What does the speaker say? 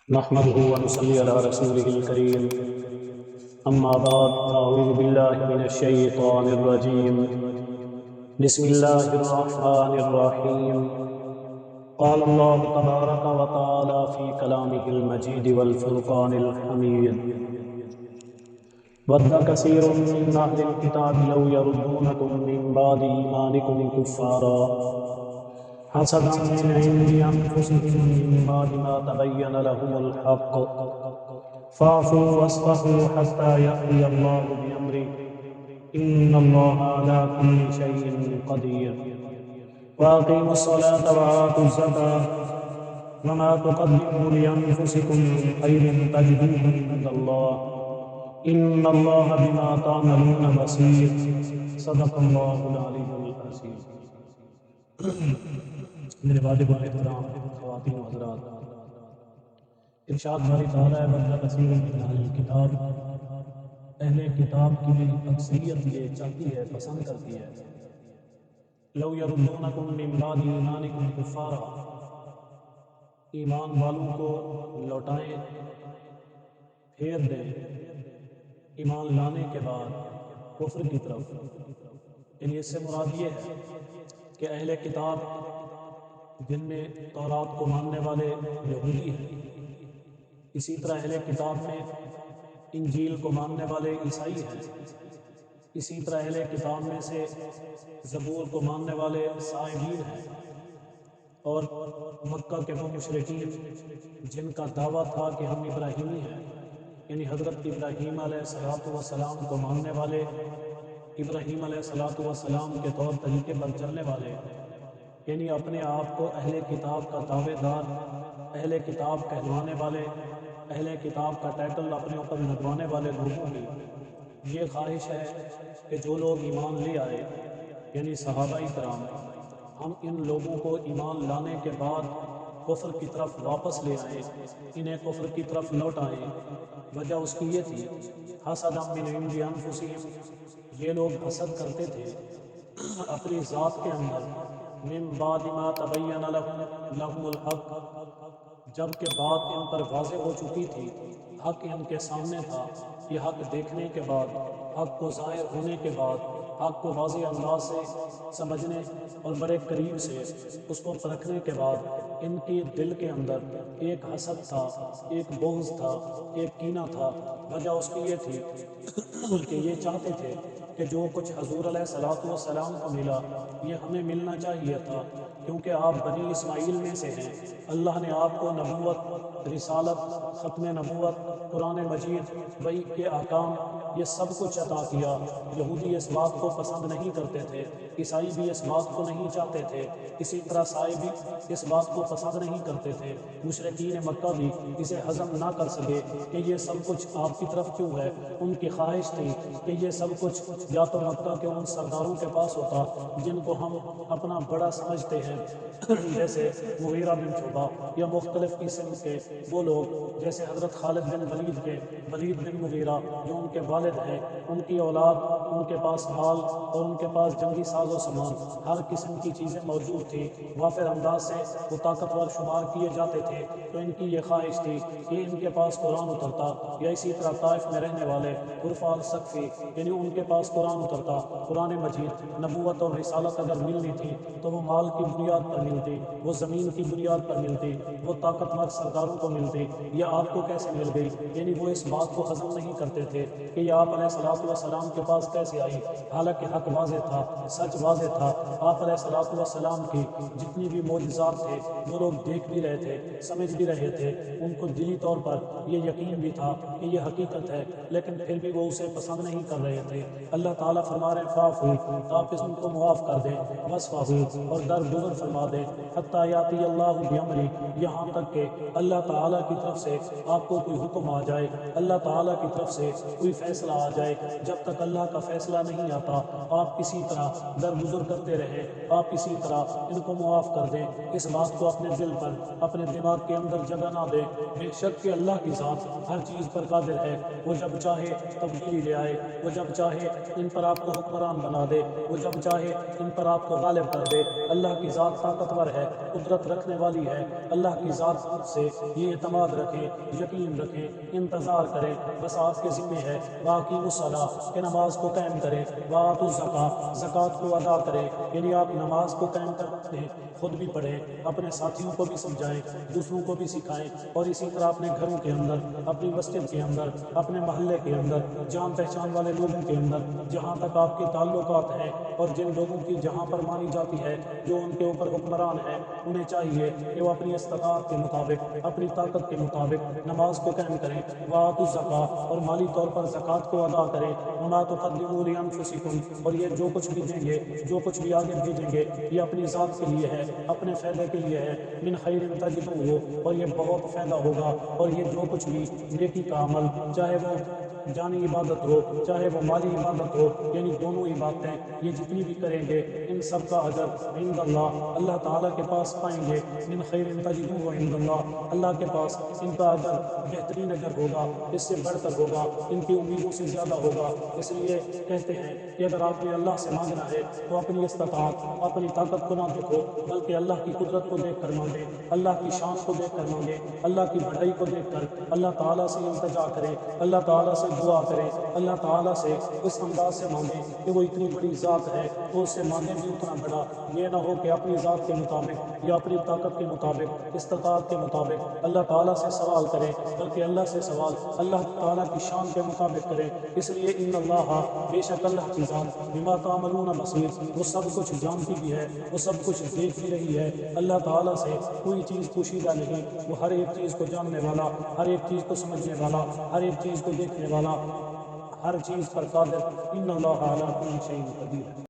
نحمده ونصلي على رسوله الكريم أما بعد أعوذ بالله من الشيطان الرجيم بسم الله الرحمن الرحيم قال الله تبارك وتعالى في كلامه المجيد والفرقان الحميد ود كثير من أهل الكتاب لو يردونكم من بعد إيمانكم كفارا حسدا من عند أنفسهم من بعد ما تبين لهم الحق فاعفوا واصفحوا حتى يأتي الله بأمره إن الله على كل شيء قدير وأقيموا الصلاة وآتوا الزكاة وما تقدموا لأنفسكم من خير تجدوه عند الله إن الله بما تعملون بصير صدق الله العلي العظيم. میرے والد و احترام خواتین و حضرات، ارشاد باری تعالیٰ ہے ود کثیر من اہل الکتاب، اہل کتاب کی اکثریت یہ چاہتی ہے، پسند کرتی ہے، لو یردونکم من بعد ایمانکم کفارا، ایمان والوں کو لوٹائیں، پھیر دیں ایمان لانے کے بعد کفر کی طرف. یعنی اس سے مراد یہ ہے کہ اہل کتاب جن میں تورات کو ماننے والے یہودی ہیں، اسی طرح اہل کتاب میں انجیل کو ماننے والے عیسائی ہیں، اسی طرح اہل کتاب میں سے زبور کو ماننے والے سائبین ہیں، اور مکہ کے وہ مشرکین جن کا دعویٰ تھا کہ ہم ابراہیمی ہیں، یعنی حضرت ابراہیم علیہ السلام کو ماننے والے، ابراہیم علیہ السلام کے طور طریقے پر چلنے والے، یعنی اپنے آپ کو اہل کتاب کا دعوے دار، اہل کتاب کہلوانے والے، اہل کتاب کا ٹائٹل اپنے اوپر لگوانے والے لوگوں کی یہ خواہش ہے کہ جو لوگ ایمان لے آئے، یعنی صحابہ کرام، ہم ان لوگوں کو ایمان لانے کے بعد کفر کی طرف واپس لے آئیں، انہیں کفر کی طرف لوٹ آئیں. وجہ اس کی یہ تھی حسدا من عند انفسہم، یہ لوگ حسد کرتے تھے اپنی ذات کے اندر، من بعد ما تبین لهم الحق، جب کہ بات ان پر واضح ہو چکی تھی، حق ان کے سامنے تھا. یہ حق دیکھنے کے بعد، حق کو ظاہر ہونے کے بعد، حق کو واضح انداز سے سمجھنے اور بڑے قریب سے اس کو پرکھنے کے بعد ان کے دل کے اندر ایک حسد تھا، ایک بغض تھا، ایک کینہ تھا. وجہ اس کی یہ تھی کہ یہ چاہتے تھے کہ جو کچھ حضور علیہ السلام کو ملا یہ ہمیں ملنا چاہیے تھا، کیونکہ آپ بنی اسماعیل میں سے ہیں. اللہ نے آپ کو نبوت، رسالت، ختم نبوت، قرآن مجید، وحی کے احکام، یہ سب کچھ عطا کیا. یہودی اس بات کو پسند نہیں کرتے تھے، عیسائی بھی اس بات کو نہیں چاہتے تھے، اسی طرح سائے بھی اس بات کو پسند نہیں کرتے تھے. مشرکین مکہ بھی اسے ہضم نہ کر سکے کہ یہ سب کچھ آپ کی طرف کیوں ہے. ان کی خواہش تھی کہ یہ سب کچھ یا تو مکہ کے ان سرداروں کے پاس ہوتا جن کو ہم اپنا بڑا سمجھتے ہیں، جیسے مغیرہ بن شعبہ، یا مختلف قسم کے وہ لوگ جیسے حضرت خالد بن ولید کے ولید بن مغیرہ جو ان کے والد ہیں، ان کی اولاد، ان کے پاس مال اور ان کے پاس جنگی ساز و سامان، ہر قسم کی چیزیں موجود تھی. وافر انداز سے وہ طاقتور شمار کیے جاتے تھے. تو ان کی یہ خواہش تھی کہ ان کے پاس قرآن اترتا، یا اسی طرح طائف میں رہنے والے عرفہ السقفی، یعنی ان کے پاس قرآن اترتا، قرآن مجید، نبوت اور رسالت اگر ملنی تھی تو وہ مال کی بنیاد پر ملتی، وہ زمین کی بنیاد پر ملتی، وہ طاقتور سرداروں کو ملتی. یہ آپ کو کیسے مل گئی؟ یعنی وہ اس بات کو ہضم نہیں کرتے تھے کہ یہ آپ علیہ السلام کے پاس کیسے آئی، حالانکہ حق واضح تھا، سچ واضح تھا. آپ علیہ السلام کی جتنی بھی معجزات تھے وہ لوگ دیکھ بھی رہے تھے، سمجھ بھی رہے تھے، ان کو دلی طور پر یہ یقین بھی تھا کہ یہ حقیقت ہے، لیکن پھر بھی وہ اسے پسند نہیں کر رہے تھے. اللہ تعالیٰ فرما رہے فاعفو، آپ ان کو معاف کر دیں، واصفحوا، اور درگزر فرما دیں، حتی یاتی اللہ بامری، یہاں تک کہ اللہ تعالیٰ کی طرف سے آپ کو کوئی حکم آ جائے، اللہ تعالیٰ کی طرف سے کوئی فیصلہ آ جائے. جب تک اللہ کا فیصلہ نہیں آتا آپ کسی طرح درگزر کرتے رہیں، آپ اسی طرح ان کو معاف کر دیں۔ اس بات کو اپنے دل پر، اپنے دماغ کے اندر جگہ نہ دیں، بے شک کہ اللہ کی ذات ہر چیز پر قادر ہے۔ وہ جب چاہے تبدیلی لے آئے، وہ جب چاہے ان پر آپ کو حکمران بنا دے، وہ جب چاہے ان پر آپ کو غالب کر دے۔ اللہ کی ذات طاقتور ہے، قدرت رکھنے والی ہے۔ اللہ کی ذات سے یہ اعتماد رکھیں، یقین رکھیں، انتظار کریں، بس آپ کے ذمہ ہے باقی الصلاۃ کہ نماز کو قائم کریں، وآتوا الزکوٰۃ زکوٰۃ کو ادا کریں، یعنی آپ نماز کو قائم کرتے ہیں، خود بھی پڑھیں، اپنے ساتھیوں کو بھی سمجھائیں، دوسروں کو بھی سکھائیں، اور اسی طرح اپنے گھروں کے اندر، اپنی مسجد کے اندر، اپنے محلے کے اندر، جان پہچان والے لوگوں کے اندر، جہاں تک آپ کے تعلقات ہیں، اور جن لوگوں کی جہاں پر مانی جاتی ہے، جو ان کے اوپر حکمران ہیں، انہیں چاہیے کہ وہ اپنی استطاعت کے مطابق، اپنی طاقت کے مطابق نماز کو قائم کریں، وآتوا الزکوٰۃ اور مالی طور پر زکوٰۃ کو ادا کریں، وما تقدموا لانفسکم اور یہ جو کچھ بھی دیں گے، جو کچھ بھی آگے بھیجیں گے، یہ اپنی ذات کے لیے ہے، اپنے فائدے کے لیے ہے، من خیر تجدوہ اور یہ بہت فائدہ ہوگا، اور یہ جو کچھ بھی نیکی کا عمل، چاہے وہ جانی عبادت ہو، چاہے وہ مالی عبادت ہو، یعنی دونوں عبادتیں یہ جتنی بھی کریں گے، ان سب کا اجر عند اللہ، اللہ تعالیٰ کے پاس پائیں گے، من خیر تجدوہ عند اللہ، اللہ کے پاس ان کا اجر بہترین اجر ہوگا، اس سے بڑھ کر ہوگا، ان کی امیدوں سے زیادہ ہوگا۔ اس لیے کہتے ہیں کہ اگر آپ نے اللہ سے مانگنا ہے تو اپنی استطاعت، اپنی طاقت کو نہ دیکھو، بلکہ اللہ کی قدرت کو دیکھ کر مانگے، اللہ کی شان کو دیکھ کر مانگے، اللہ کی بڑائی کو دیکھ کر اللہ تعالیٰ سے التجا کریں، اللہ تعالیٰ سے دعا کریں، اللہ تعالیٰ سے اس انداز سے مانگیں کہ وہ اتنی بڑی ذات ہے تو اس سے مانگیں بھی اتنا بڑا، یہ نہ ہو کہ اپنی ذات کے مطابق یا اپنی طاقت کے مطابق، استطاعت کے مطابق اللہ تعالیٰ سے سوال کریں، بلکہ اللہ سے سوال اللہ تعالیٰ کی شان کے مطابق کریں۔ اس لیے ان اللہ بے شک اللہ کی ذات بما تعملون بصیر، وہ سب کچھ جانتی بھی ہے، وہ سب کچھ دیکھ بھی رہی ہے۔ اللہ تعالیٰ سے کوئی چیز پوشیدہ نہیں، وہ ہر ایک چیز کو جاننے والا، ہر ایک چیز کو سمجھنے والا، ہر ایک چیز کو دیکھنے والا، ہر چیز پر قادر، ان اللہ علی کل شیء قدیر۔